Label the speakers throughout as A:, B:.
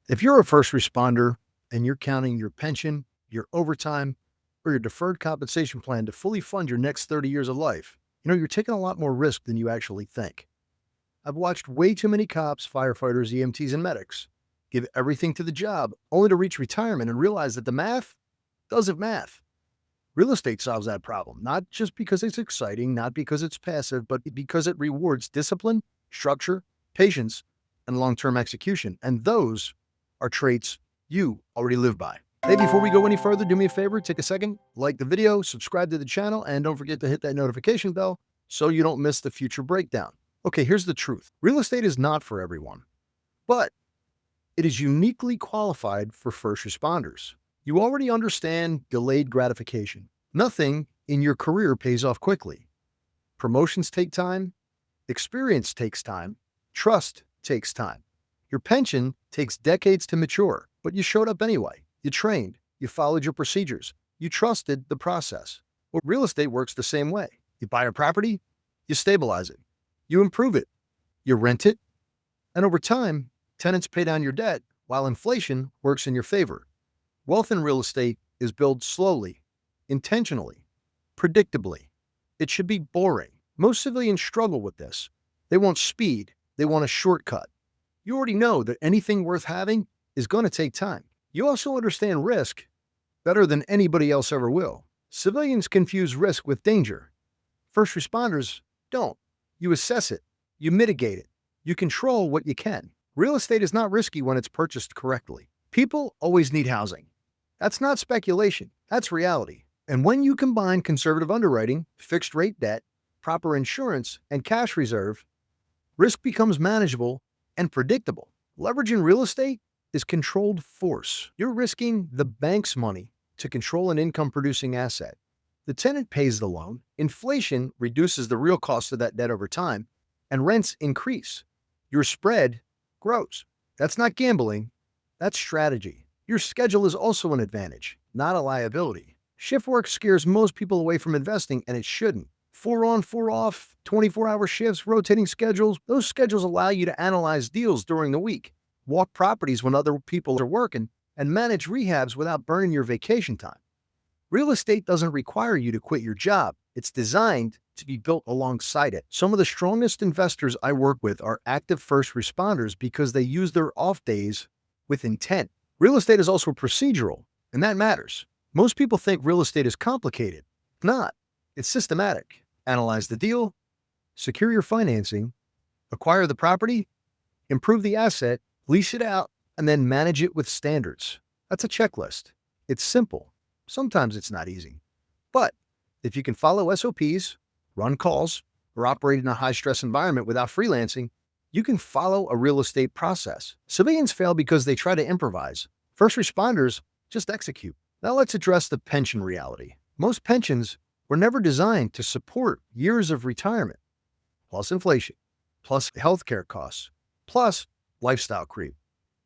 A: If you're a first responder and you're counting your pension, your overtime, or your deferred compensation plan to fully fund your next 30 years of life, you're taking a lot more risk than you actually think. I've watched way too many cops, firefighters, EMTs, and medics give everything to the job only to reach retirement and realize that the math doesn't math. Real estate solves that problem, not just because it's exciting, not because it's passive, but because it rewards discipline, structure, patience, and long-term execution. And those are traits you already live by. Hey, before we go any further, do me a favor, take a second, like the video, subscribe to the channel, and don't forget to hit that notification bell so you don't miss the future breakdown. Okay, here's the truth. Real estate is not for everyone, but it is uniquely qualified for first responders. You already understand delayed gratification. Nothing in your career pays off quickly. Promotions take time, experience takes time, trust takes time. Your pension takes decades to mature, but you showed up anyway. You trained, you followed your procedures, you trusted the process. Well, real estate works the same way. You buy a property, you stabilize it, you improve it, you rent it, and over time, tenants pay down your debt while inflation works in your favor. Wealth in real estate is built slowly, intentionally, predictably. It should be boring. Most civilians struggle with this. They want speed, they want a shortcut. You already know that anything worth having is going to take time. You also understand risk better than anybody else ever will. Civilians confuse risk with danger. First responders don't. You assess it, you mitigate it, you control what you can. Real estate is not risky when it's purchased correctly. People always need housing. That's not speculation, that's reality. And when you combine conservative underwriting, fixed rate debt, proper insurance, and cash reserve, risk becomes manageable and predictable. Leverage in real estate is controlled force. You're risking the bank's money to control an income-producing asset. The tenant pays the loan, inflation reduces the real cost of that debt over time, and rents increase. Your spread grows. That's not gambling, that's strategy. Your schedule is also an advantage, not a liability. Shift work scares most people away from investing, and it shouldn't. 4 on, 4 off, 24-hour shifts, rotating schedules, those schedules allow you to analyze deals during the week, walk properties when other people are working, and manage rehabs without burning your vacation time. Real estate doesn't require you to quit your job. It's designed to be built alongside it. Some of the strongest investors I work with are active first responders because they use their off days with intent. Real estate is also procedural, and that matters. Most people think real estate is complicated. It's not. It's systematic. Analyze the deal, secure your financing, acquire the property, improve the asset, lease it out, and then manage it with standards. That's a checklist. It's simple. Sometimes it's not easy. But if you can follow SOPs, run calls, or operate in a high-stress environment without freelancing, you can follow a real estate process. Civilians fail because they try to improvise. First responders just execute. Now let's address the pension reality. Most pensions were never designed to support years of retirement, plus inflation, plus healthcare costs, plus lifestyle creep.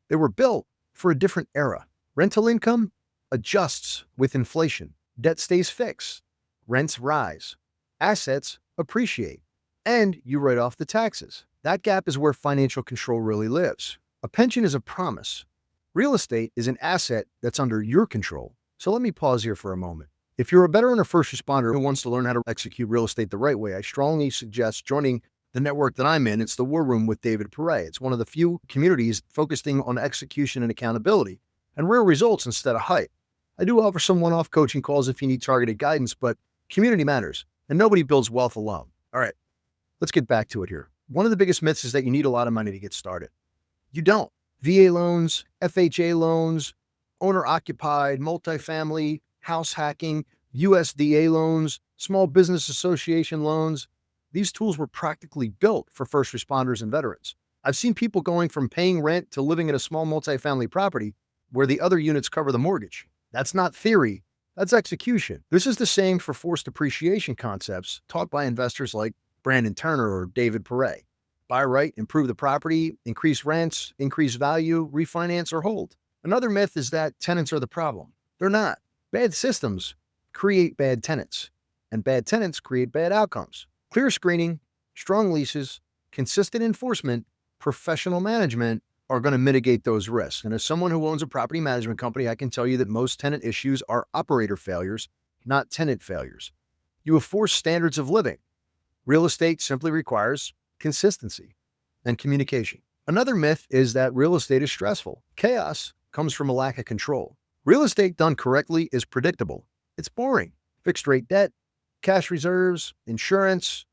A: They were built for a different era. Rental income adjusts with inflation. Debt stays fixed. Rents rise. Assets appreciate. And you write off the taxes. That gap is where financial control really lives. A pension is a promise. Real estate is an asset that's under your control. So let me pause here for a moment. If you're a veteran or first responder who wants to learn how to execute real estate the right way, I strongly suggest joining the network that I'm in. It's the War Room with David Perret. It's one of the few communities focusing on execution and accountability and real results instead of hype. I do offer some one-off coaching calls if you need targeted guidance, but community matters, and nobody builds wealth alone. All right, let's get back to it here. One of the biggest myths is that you need a lot of money to get started. You don't. VA loans, FHA loans, owner-occupied, multifamily, house hacking, USDA loans, small business association loans. These tools were practically built for first responders and veterans. I've seen people going from paying rent to living in a small multifamily property where the other units cover the mortgage. That's not theory, that's execution. This is the same for forced appreciation concepts taught by investors like Brandon Turner or David Perret. Buy right, improve the property, increase rents, increase value, refinance, or hold. Another myth is that tenants are the problem. They're not. Bad systems create bad tenants, and bad tenants create bad outcomes. Clear screening, strong leases, consistent enforcement, professional management, are going to mitigate those risks. And as someone who owns a property management company, I can tell you that most tenant issues are operator failures, not tenant failures. You have 4 standards of living. Real estate simply requires consistency and communication. Another myth is that real estate is stressful. Chaos comes from a lack of control. Real estate done correctly is predictable. It's boring. Fixed rate debt, cash reserves, insurance,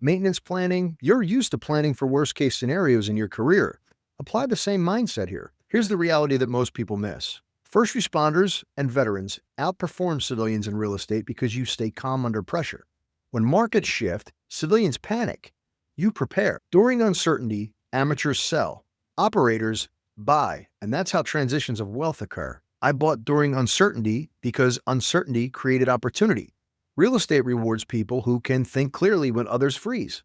A: maintenance planning. You're used to planning for worst case scenarios in your career. Apply the same mindset here. Here's the reality that most people miss. First responders and veterans outperform civilians in real estate because you stay calm under pressure. When markets shift, civilians panic. You prepare. During uncertainty, amateurs sell. Operators buy. And that's how transitions of wealth occur. I bought during uncertainty because uncertainty created opportunity. Real estate rewards people who can think clearly when others freeze.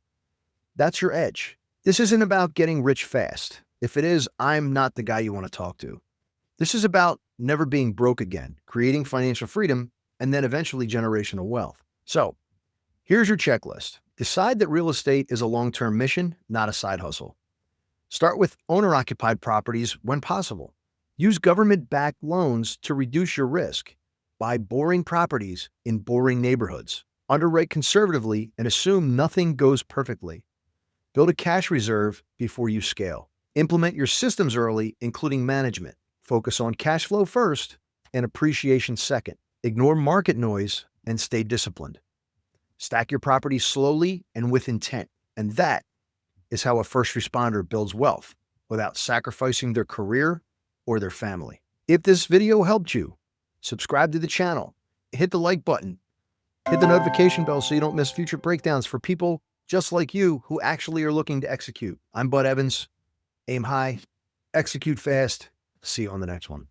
A: That's your edge. This isn't about getting rich fast. If it is, I'm not the guy you want to talk to. This is about never being broke again, creating financial freedom, and then eventually generational wealth. So, here's your checklist. Decide that real estate is a long-term mission, not a side hustle. Start with owner-occupied properties when possible. Use government-backed loans to reduce your risk. Buy boring properties in boring neighborhoods. Underwrite conservatively and assume nothing goes perfectly. Build a cash reserve before you scale. Implement your systems early, including management. Focus on cash flow first and appreciation second. Ignore market noise and stay disciplined. Stack your properties slowly and with intent. And that is how a first responder builds wealth without sacrificing their career or their family. If this video helped you, subscribe to the channel, hit the like button, hit the notification bell so you don't miss future breakdowns for people just like you who actually are looking to execute. I'm Bud Evans. Aim high, execute fast. See you on the next one.